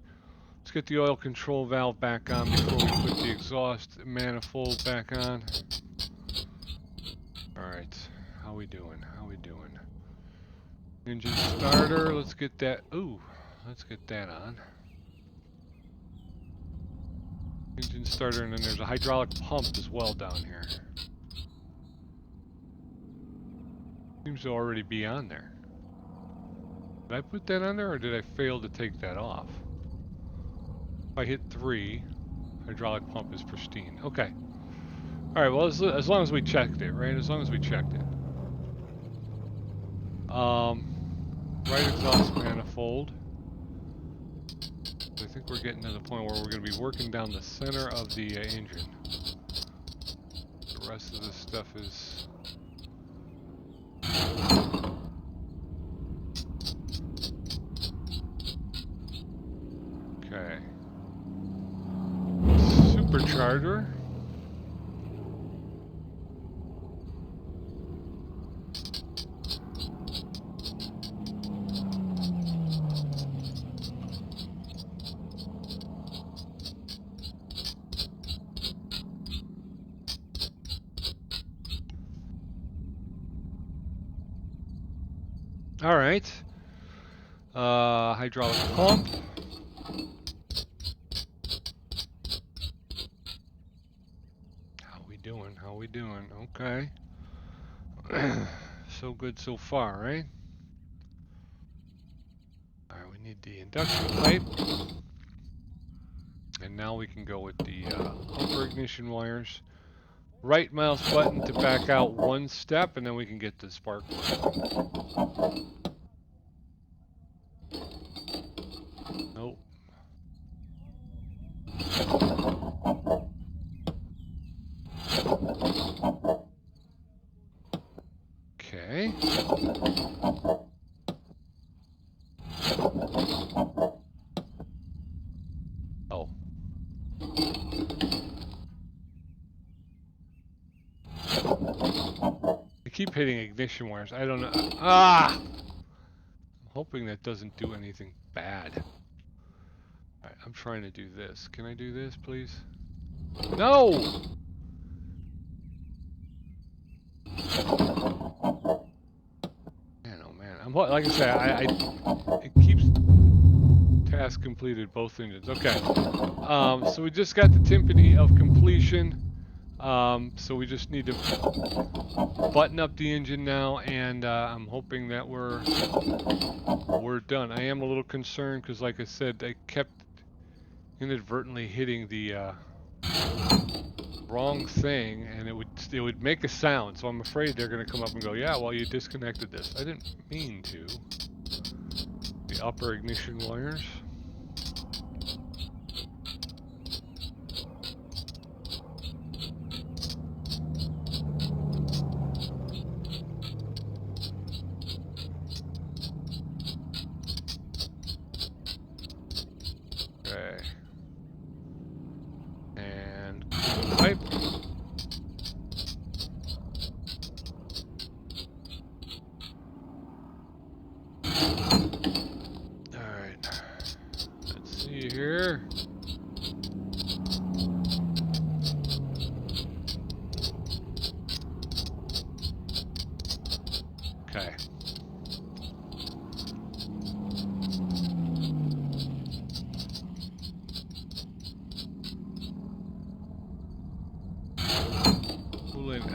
Let's get the oil control valve back on before we put the exhaust manifold back on. Alright, how we doing? How we doing? Engine starter, let's get that, let's get that on. Engine starter, and then there's a hydraulic pump as well down here. Seems to already be on there. Did I put that on there, or did I fail to take that off? If I hit 3, hydraulic pump is pristine. Okay. Alright, well, as long as we checked it, right? As long as we checked it. Right exhaust manifold. I think we're getting to the point where we're going to be working down the center of the engine. The rest of this stuff is... Okay. Supercharger. All right. Hydraulic pump. How we doing? How we doing? Okay. So good so far, right? All right, we need the induction pipe. And now we can go with the upper ignition wires. Right mouse button to back out one step, and then we can get the spark plug. Nope. Okay. Oh. I keep hitting ignition wires. I don't know. Ah! I'm hoping that doesn't do anything bad. Alright, I'm trying to do this. Can I do this, please? No! Man, oh man. I'm like I say, it keeps task completed both engines. Okay. So we just got the timpani of completion. So we just need to button up the engine now, and I'm hoping that we're done. I am a little concerned because, like I said, I kept inadvertently hitting the wrong thing, and it would make a sound. So I'm afraid they're going to come up and go, "Yeah, well, you disconnected this." I didn't mean to. The upper ignition wires.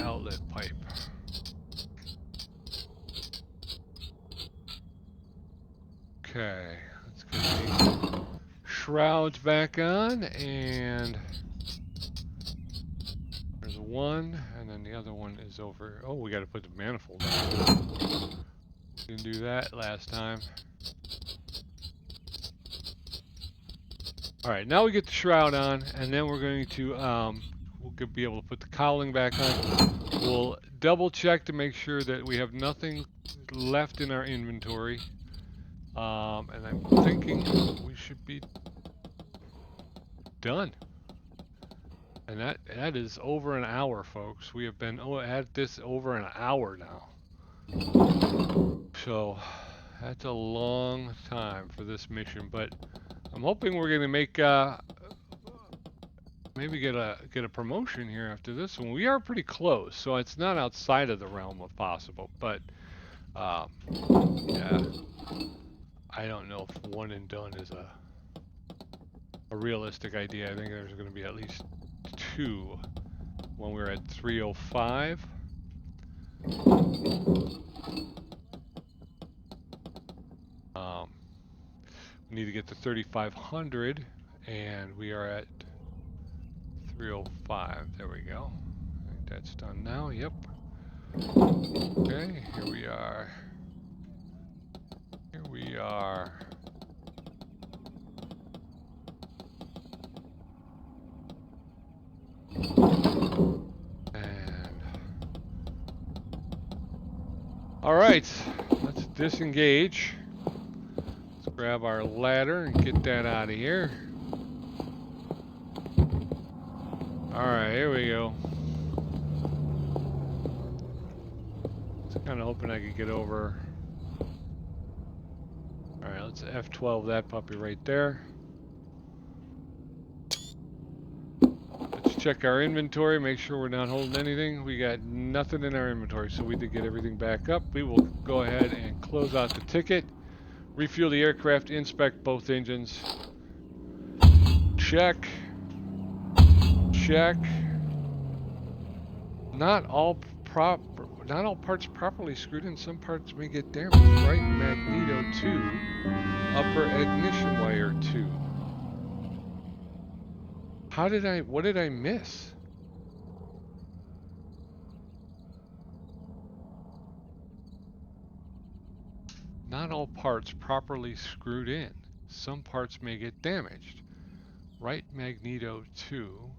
outlet pipe. Okay, let's get the shrouds back on, and there's one, and then the other one is over. Oh, we got to put the manifold on. Didn't do that last time. All right, now we get the shroud on, and then we're going to we'll be able to put the cowling back on. We'll double check to make sure that we have nothing left in our inventory. And I'm thinking we should be done. And that is over an hour, folks. We have been at this over an hour now. So that's a long time for this mission, but I'm hoping we're gonna make maybe get a promotion here after this one. We are pretty close, so it's not outside of the realm of possible, but yeah. I don't know if one and done is a realistic idea. I think there's going to be at least 2 when we're at 305. We need to get to 3,500, and we are at 305. There we go. I think that's done now. Yep. Okay, here we are. Here we are. And all right, let's disengage. Let's grab our ladder and get that out of here. All right, here we go. I was kind of hoping I could get over. All right, let's F12 that puppy right there. Let's check our inventory, make sure we're not holding anything. We got nothing in our inventory, so we did get everything back up. We will go ahead and close out the ticket, refuel the aircraft, inspect both engines. Check. Check. Not all parts properly screwed in. Some parts may get damaged. Right magneto 2, upper ignition wire 2. What did I miss? Not all parts properly screwed in. Some parts may get damaged. Right magneto 2,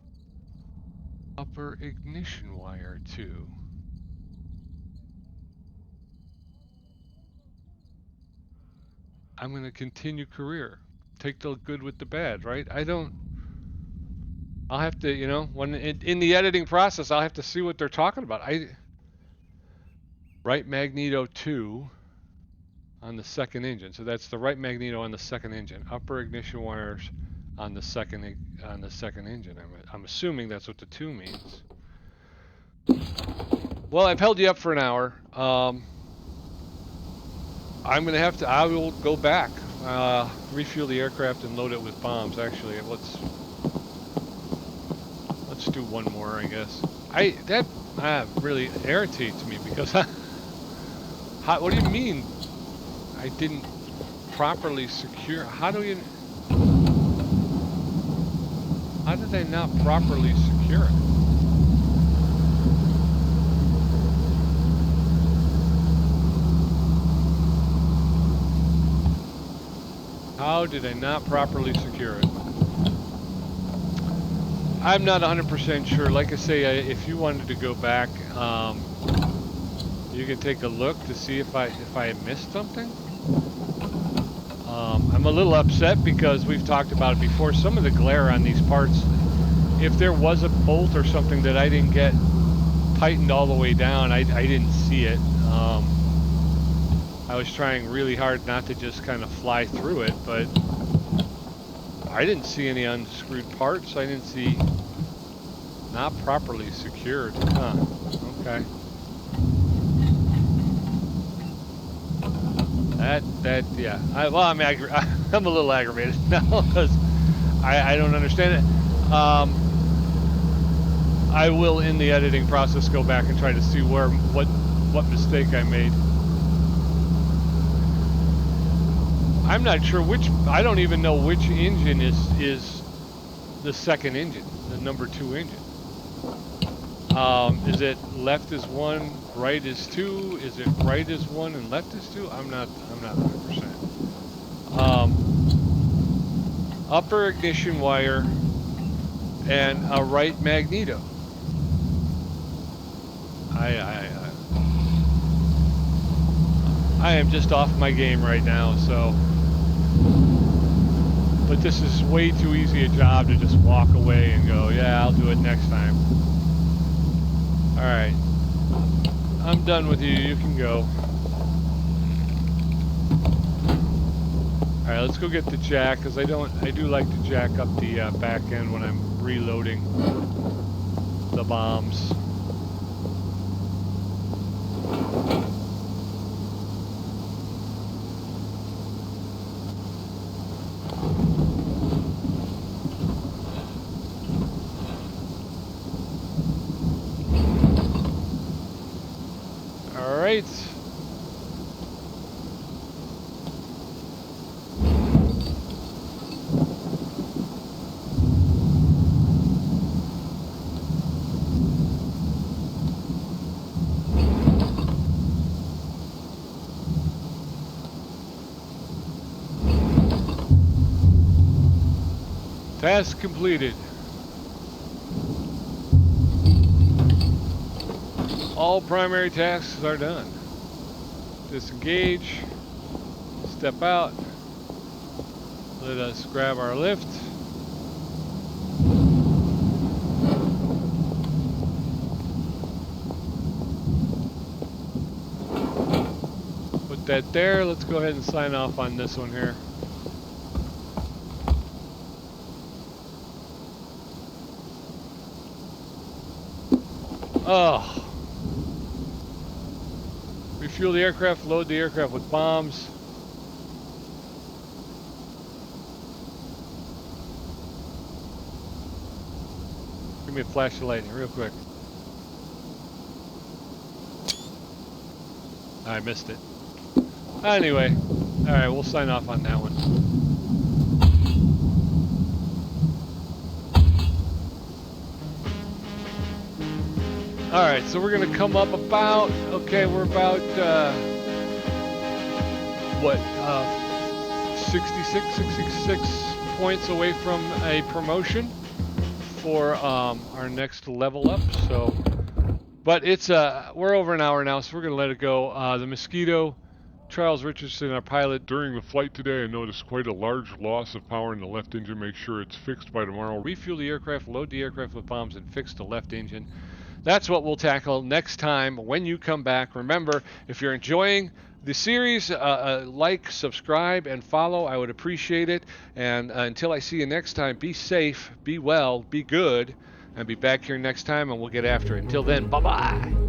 upper ignition wire 2. I'm going to continue career. Take the good with the bad, right? I'll have to, you know, when in the editing process, I'll have to see what they're talking about. Right magneto 2 on the second engine. So that's the right magneto on the second engine. Upper ignition wires on the second engine. I'm assuming that's what the 2 means. Well, I've held you up for an hour. I'm gonna have to. I will go back, refuel the aircraft, and load it with bombs. Actually, let's do one more, I guess. That really irritates me because what do you mean? I didn't properly secure. How did I not properly secure it? How did I not properly secure it? I'm not 100% sure. Like I say, if you wanted to go back, you can take a look to see if I had missed something. I'm a little upset because we've talked about it before. Some of the glare on these parts, if there was a bolt or something that I didn't get tightened all the way down, I didn't see it. I was trying really hard not to just kind of fly through it, but I didn't see any unscrewed parts. I didn't see not properly secured. Huh. Okay. Yeah. I'm a little aggravated now because I don't understand it. I will, in the editing process, go back and try to see what mistake I made. I'm not sure which. I don't even know which engine is the second engine, the number 2 engine. Is it left is 1, right is 2? Is it right is 1 and left is 2? I'm not 100%. Upper ignition wire and a right magneto. I am just off my game right now, so. But this is way too easy a job to just walk away and go, yeah, I'll do it next time. Alright. I'm done with you. You can go. Alright, let's go get the jack, because I do like to jack up the back end when I'm reloading the bombs. Alright. Task completed. All primary tasks are done. Disengage, step out, let us grab our lift. Put that there. Let's go ahead and sign off on this one here. Oh. Refuel the aircraft, load the aircraft with bombs. Give me a flash of lightning real quick. I missed it. Anyway, alright, we'll sign off on that one. Alright, so we're going to come up about, okay, we're about, 66 points away from a promotion for our next level up, so, but it's, we're over an hour now, so we're going to let it go. The Mosquito, Charles Richardson, our pilot. During the flight today, I noticed quite a large loss of power in the left engine. Make sure it's fixed by tomorrow. Refuel the aircraft, load the aircraft with bombs, and fix the left engine. That's what we'll tackle next time when you come back. Remember, if you're enjoying the series, like, subscribe, and follow. I would appreciate it. And until I see you next time, be safe, be well, be good, and be back here next time, and we'll get after it. Until then, bye-bye.